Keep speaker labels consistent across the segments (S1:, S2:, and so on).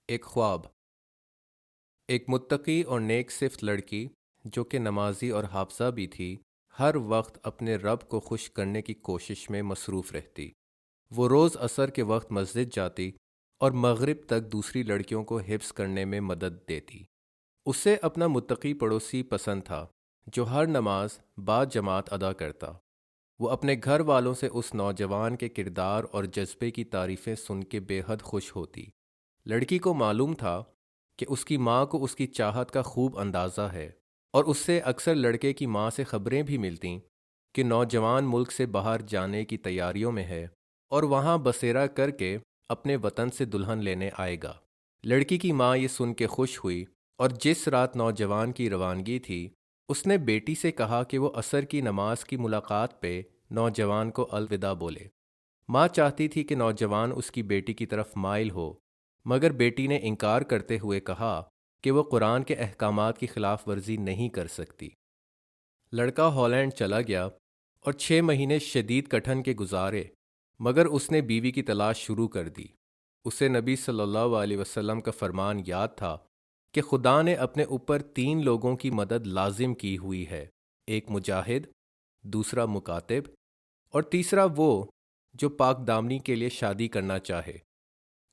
S1: ایک خواب۔ ایک متقی اور نیک صفت لڑکی جو کہ نمازی اور حافظہ بھی تھی، ہر وقت اپنے رب کو خوش کرنے کی کوشش میں مصروف رہتی۔ وہ روز عصر کے وقت مسجد جاتی اور مغرب تک دوسری لڑکیوں کو حفظ کرنے میں مدد دیتی۔ اسے اپنا متقی پڑوسی پسند تھا جو ہر نماز با جماعت ادا کرتا۔ وہ اپنے گھر والوں سے اس نوجوان کے کردار اور جذبے کی تعریفیں سن کے بے حد خوش ہوتی۔ لڑکی کو معلوم تھا کہ اس کی ماں کو اس کی چاہت کا خوب اندازہ ہے، اور اس سے اکثر لڑکے کی ماں سے خبریں بھی ملتیں کہ نوجوان ملک سے باہر جانے کی تیاریوں میں ہے اور وہاں بسیرا کر کے اپنے وطن سے دلہن لینے آئے گا۔ لڑکی کی ماں یہ سن کے خوش ہوئی، اور جس رات نوجوان کی روانگی تھی اس نے بیٹی سے کہا کہ وہ عصر کی نماز کی ملاقات پہ نوجوان کو الوداع بولے۔ ماں چاہتی تھی کہ نوجوان اس کی بیٹی کی طرف مائل ہو، مگر بیٹی نے انکار کرتے ہوئے کہا کہ وہ قرآن کے احکامات کی خلاف ورزی نہیں کر سکتی۔ لڑکا ہالینڈ چلا گیا اور 6 مہینے شدید کٹھن کے گزارے، مگر اس نے بیوی کی تلاش شروع کر دی۔ اسے نبی صلی اللہ علیہ وسلم کا فرمان یاد تھا کہ خدا نے اپنے اوپر 3 لوگوں کی مدد لازم کی ہوئی ہے، ایک مجاہد، دوسرا مکاتب، اور تیسرا وہ جو پاک دامنی کے لیے شادی کرنا چاہے۔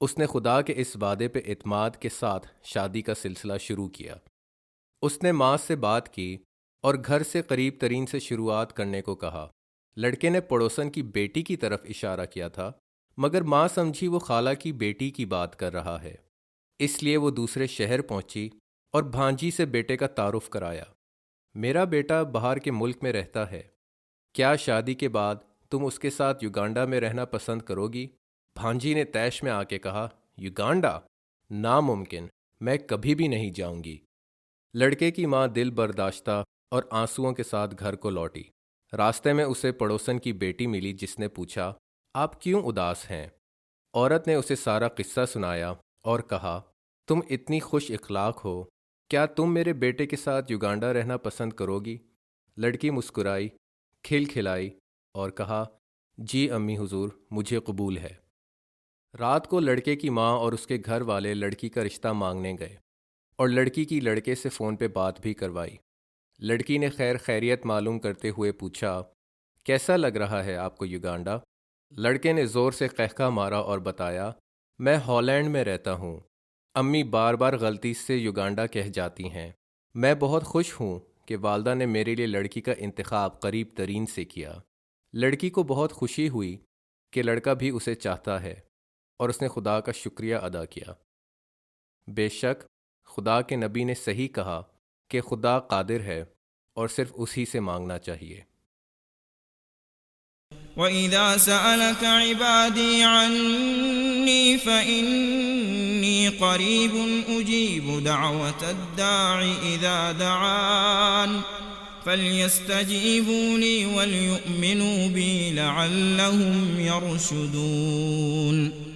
S1: اس نے خدا کے اس وعدے پہ اعتماد کے ساتھ شادی کا سلسلہ شروع کیا۔ اس نے ماں سے بات کی اور گھر سے قریب ترین سے شروعات کرنے کو کہا۔ لڑکے نے پڑوسن کی بیٹی کی طرف اشارہ کیا تھا، مگر ماں سمجھی وہ خالہ کی بیٹی کی بات کر رہا ہے، اس لیے وہ دوسرے شہر پہنچی اور بھانجی سے بیٹے کا تعارف کرایا۔ میرا بیٹا باہر کے ملک میں رہتا ہے، کیا شادی کے بعد تم اس کے ساتھ یوگانڈا میں رہنا پسند کرو گی؟ بھانجی نے طیش میں آ کے کہا، یوگانڈا؟ ناممکن، میں کبھی بھی نہیں جاؤں گی۔ لڑکے کی ماں دل برداشتہ اور آنسوؤں کے ساتھ گھر کو لوٹی۔ راستے میں اسے پڑوسن کی بیٹی ملی جس نے پوچھا، آپ کیوں اداس ہیں؟ عورت نے اسے سارا قصہ سنایا اور کہا، تم اتنی خوش اخلاق ہو، کیا تم میرے بیٹے کے ساتھ یوگانڈا رہنا پسند کرو گی؟ لڑکی مسکرائی، کھل کھلائی اور کہا، جی امی حضور، مجھے قبول ہے۔ رات کو لڑکے کی ماں اور اس کے گھر والے لڑکی کا رشتہ مانگنے گئے اور لڑکی کی لڑکے سے فون پہ بات بھی کروائی۔ لڑکی نے خیر خیریت معلوم کرتے ہوئے پوچھا، کیسا لگ رہا ہے آپ کو یوگانڈا؟ لڑکے نے زور سے قہقہ مارا اور بتایا، میں ہالینڈ میں رہتا ہوں، امی بار بار غلطی سے یوگانڈا کہہ جاتی ہیں۔ میں بہت خوش ہوں کہ والدہ نے میرے لیے لڑکی کا انتخاب قریب ترین سے کیا۔ لڑکی کو بہت خوشی ہوئی کہ لڑکا بھی اسے چاہتا ہے، اور اس نے خدا کا شکریہ ادا کیا۔ بے شک خدا کے نبی نے صحیح کہا کہ خدا قادر ہے اور صرف اسی سے مانگنا چاہیے۔
S2: وَإِذَا سَأَلَكَ عِبَادِي عَنِّي فَإِنِّي قَرِيبٌ أُجِيبُ دَعْوَةَ الدَّاعِ إِذَا دَعَانِ فَلْيَسْتَجِيبُوا لِي وَلْيُؤْمِنُوا بِي لَعَلَّهُمْ يَرْشُدُونَ۔